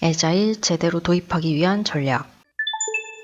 애자일 제대로 도입하기 위한 전략.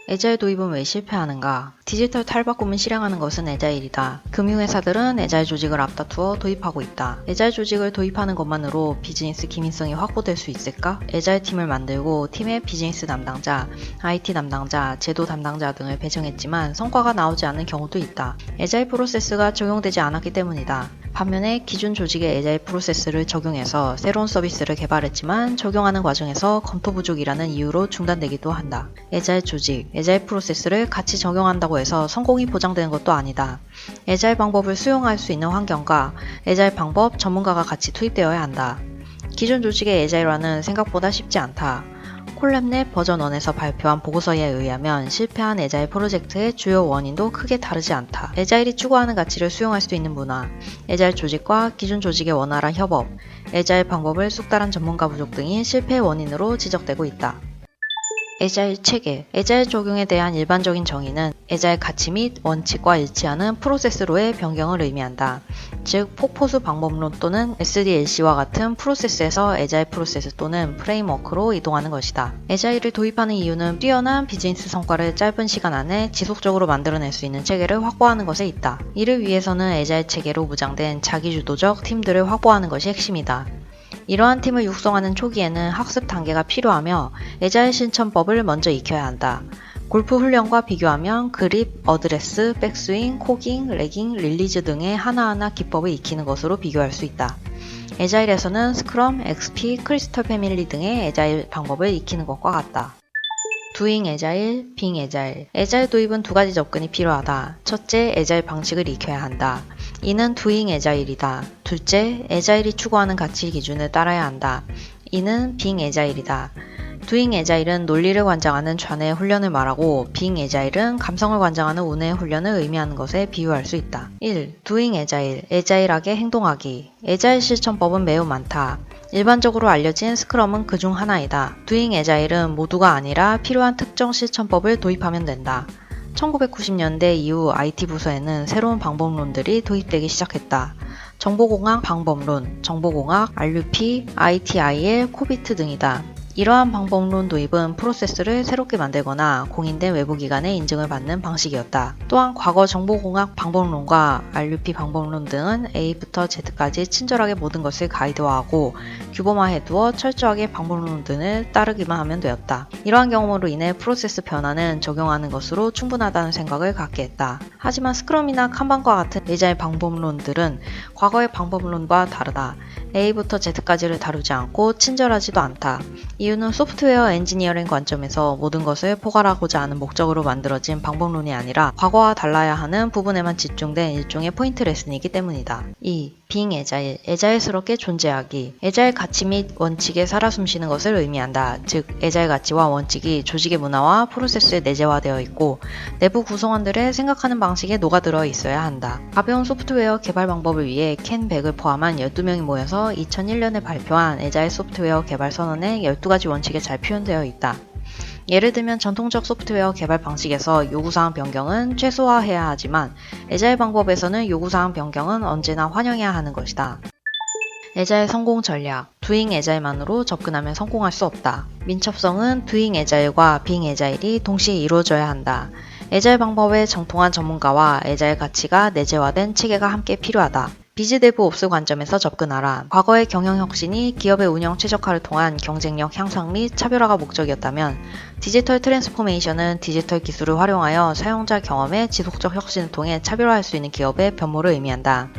애자일 도입은 왜 실패하는가? 디지털 탈바꿈을 실행하는 것은 애자일이다. 금융회사들은 애자일 조직을 앞다투어 도입하고 있다. 애자일 조직을 도입하는 것만으로 비즈니스 기민성이 확보될 수 있을까? 애자일 팀을 만들고 팀에 비즈니스 담당자, IT 담당자, 제도 담당자 등을 배정했지만 성과가 나오지 않는 경우도 있다. 애자일 프로세스가 적용되지 않았기 때문이다. 반면에 기존 조직의 애자일 프로세스를 적용해서 새로운 서비스를 개발했지만 적용하는 과정에서 검토 부족이라는 이유로 중단되기도 한다. 애자일 조직, 애자일 프로세스를 같이 적용한다고 해서 성공이 보장되는 것도 아니다. 애자일 방법을 수용할 수 있는 환경과 애자일 방법 전문가가 같이 투입되어야 한다. 기존 조직의 애자일화는 생각보다 쉽지 않다. 콜랩넷 버전 1에서 발표한 보고서에 의하면 실패한 애자일 프로젝트의 주요 원인도 크게 다르지 않다. 애자일이 추구하는 가치를 수용할 수 있는 문화, 애자일 조직과 기존 조직의 원활한 협업, 애자일 방법을 숙달한 전문가 부족 등이 실패의 원인으로 지적되고 있다. 애자일 체계, 애자일 적용에 대한 일반적인 정의는 애자일 가치 및 원칙과 일치하는 프로세스로의 변경을 의미한다. 즉, 폭포수 방법론 또는 SDLC와 같은 프로세스에서 애자일 프로세스 또는 프레임워크로 이동하는 것이다. 애자일을 도입하는 이유는 뛰어난 비즈니스 성과를 짧은 시간 안에 지속적으로 만들어낼 수 있는 체계를 확보하는 것에 있다. 이를 위해서는 애자일 체계로 무장된 자기주도적 팀들을 확보하는 것이 핵심이다. 이러한 팀을 육성하는 초기에는 학습 단계가 필요하며 애자일 실천법을 먼저 익혀야 한다. 골프 훈련과 비교하면 그립, 어드레스, 백스윙, 코깅, 레깅, 릴리즈 등의 하나하나 기법을 익히는 것으로 비교할 수 있다. 애자일에서는 스크럼, XP, 크리스털 패밀리 등의 애자일 방법을 익히는 것과 같다. 두잉 애자일, 빙 애자일. 애자일 도입은 두 가지 접근이 필요하다. 첫째, 애자일 방식을 익혀야 한다. 이는 두잉 애자일이다. 둘째, 애자일이 추구하는 가치 기준을 따라야 한다. 이는 빙 애자일이다. 두잉 애자일은 논리를 관장하는 좌뇌의 훈련을 말하고 빙 애자일은 감성을 관장하는 우뇌의 훈련을 의미하는 것에 비유할 수 있다. 1. 두잉 애자일, 애자일하게 행동하기. 애자일 실천법은 매우 많다. 일반적으로 알려진 스크럼은 그중 하나이다. 두잉 애자일은 모두가 아니라 필요한 특정 실천법을 도입하면 된다. 1990년대 이후 IT 부서에는 새로운 방법론들이 도입되기 시작했다. 정보공학 방법론, 정보공학, RUP, ITIL, 코비트 등이다. 이러한 방법론 도입은 프로세스를 새롭게 만들거나 공인된 외부기관의 인증을 받는 방식이었다. 또한 과거 정보공학 방법론과 RUP 방법론 등은 A부터 Z까지 친절하게 모든 것을 가이드화하고 규범화해두어 철저하게 방법론 등을 따르기만 하면 되었다. 이러한 경험으로 인해 프로세스 변화는 적용하는 것으로 충분하다는 생각을 갖게 했다. 하지만 스크럼이나 칸반과 같은 애자일 방법론들은 과거의 방법론과 다르다. A부터 Z까지를 다루지 않고 친절하지도 않다. 이유는 소프트웨어 엔지니어링 관점에서 모든 것을 포괄하고자 하는 목적으로 만들어진 방법론이 아니라 과거와 달라야 하는 부분에만 집중된 일종의 포인트 레슨이기 때문이다. 2. 빙 애자일, 애자일스럽게 존재하기. 애자일 가치 및 원칙에 살아 숨쉬는 것을 의미한다. 즉, 애자일 가치와 원칙이 조직의 문화와 프로세스에 내재화되어 있고 내부 구성원들의 생각하는 방식에 녹아들어 있어야 한다. 가벼운 소프트웨어 개발 방법을 위해 캔100을 포함한 12명이 모여서 2001년에 발표한 애자일 소프트웨어 개발 선언에 12가지 원칙에 잘 표현되어 있다. 예를 들면 전통적 소프트웨어 개발 방식에서 요구사항 변경은 최소화해야 하지만 애자일 방법에서는 요구사항 변경은 언제나 환영해야 하는 것이다. 애자일 성공 전략. 두잉 애자일만으로 접근하면 성공할 수 없다. 민첩성은 두잉 애자일과 빙 애자일이 동시에 이루어져야 한다. 애자일 방법에 정통한 전문가와 애자일 가치가 내재화된 체계가 함께 필요하다. 비즈데브옵스 관점에서 접근하라. 과거의 경영혁신이 기업의 운영 최적화를 통한 경쟁력 향상 및 차별화가 목적이었다면 디지털 트랜스포메이션은 디지털 기술을 활용하여 사용자 경험의 지속적 혁신을 통해 차별화할 수 있는 기업의 변모를 의미한다.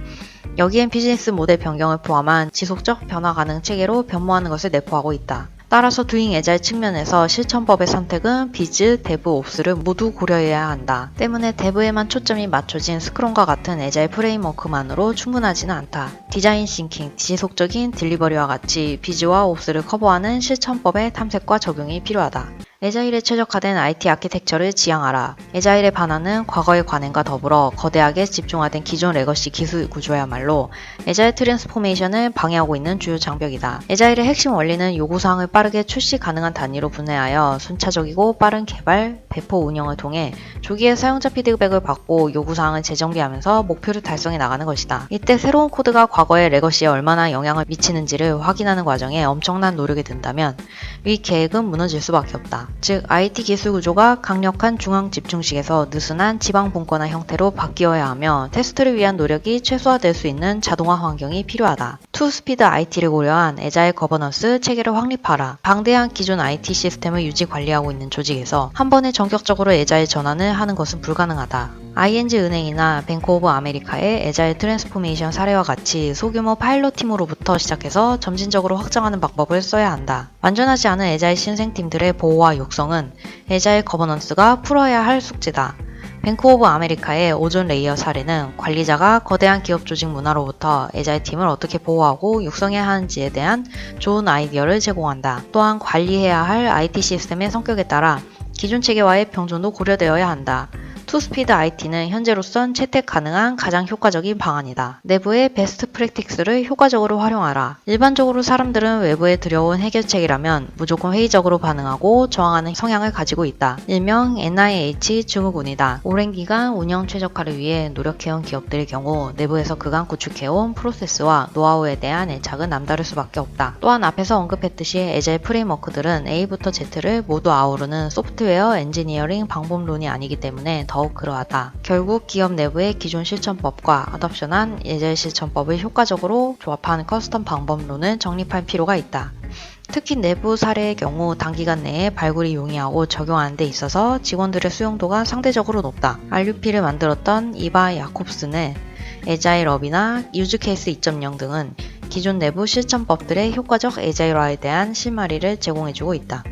여기엔 비즈니스 모델 변경을 포함한 지속적 변화 가능 체계로 변모하는 것을 내포하고 있다. 따라서 두잉 애자일 측면에서 실천법의 선택은 비즈, 데브, 옵스를 모두 고려해야 한다. 때문에 데브에만 초점이 맞춰진 스크럼과 같은 애자일 프레임워크만으로 충분하지는 않다. 디자인 싱킹, 지속적인 딜리버리와 같이 비즈와 옵스를 커버하는 실천법의 탐색과 적용이 필요하다. 에자일에 최적화된 IT 아키텍처를 지향하라. 에자일의 반환은 과거의 관행과 더불어 거대하게 집중화된 기존 레거시 기술 구조야말로 에자일 트랜스포메이션을 방해하고 있는 주요 장벽이다. 에자일의 핵심 원리는 요구사항을 빠르게 출시 가능한 단위로 분해하여 순차적이고 빠른 개발, 배포 운영을 통해 조기에 사용자 피드백을 받고 요구사항을 재정비하면서 목표를 달성해 나가는 것이다. 이때 새로운 코드가 과거의 레거시에 얼마나 영향을 미치는지를 확인하는 과정에 엄청난 노력이 든다면 위 계획은 무너질 수밖에 없다. 즉 IT 기술 구조가 강력한 중앙 집중식에서 느슨한 지방 분권화 형태로 바뀌어야 하며 테스트를 위한 노력이 최소화될 수 있는 자동화 환경이 필요하다. 투스피드 IT를 고려한 에자일 거버넌스 체계를 확립하라. 방대한 기존 IT 시스템을 유지 관리하고 있는 조직에서 한 번에 전격적으로 에자일 전환을 하는 것은 불가능하다. ING 은행이나 뱅크 오브 아메리카의 에자일 트랜스포메이션 사례와 같이 소규모 파일럿 팀으로부터 시작해서 점진적으로 확장하는 방법을 써야 한다. 완전하지 않은 에자일 신생팀들의 보호와 육성은 에자일 거버넌스가 풀어야 할 숙제다. 뱅크 오브 아메리카의 오존 레이어 사례는 관리자가 거대한 기업 조직 문화로부터 에자일 팀을 어떻게 보호하고 육성해야 하는지에 대한 좋은 아이디어를 제공한다. 또한 관리해야 할 IT 시스템의 성격에 따라 기존 체계와의 병존도 고려되어야 한다. 투스피드 IT는 현재로선 채택 가능한 가장 효과적인 방안이다. 내부의 베스트 프랙틱스를 효과적으로 활용하라. 일반적으로 사람들은 외부에 들여온 해결책이라면 무조건 회의적으로 반응하고 저항하는 성향을 가지고 있다. 일명 NIH 증후군이다. 오랜 기간 운영 최적화를 위해 노력해온 기업들의 경우 내부에서 그간 구축해온 프로세스와 노하우에 대한 애착은 남다를 수밖에 없다. 또한 앞에서 언급했듯이 에자일 프레임워크들은 A부터 Z를 모두 아우르는 소프트웨어 엔지니어링 방법론이 아니기 때문에 더욱 그러하다. 결국 기업 내부의 기존 실천법과 어댑션한 에자일 실천법을 효과적으로 조합한 커스텀 방법론을 정립할 필요가 있다. 특히 내부 사례의 경우 단기간 내에 발굴이 용이하고 적용하는 데 있어서 직원들의 수용도가 상대적으로 높다. RUP를 만들었던 이바 야콥슨의 에자일업이나 유즈케이스 2.0 등은 기존 내부 실천법들의 효과적 에자일화에 대한 실마리를 제공해주고 있다.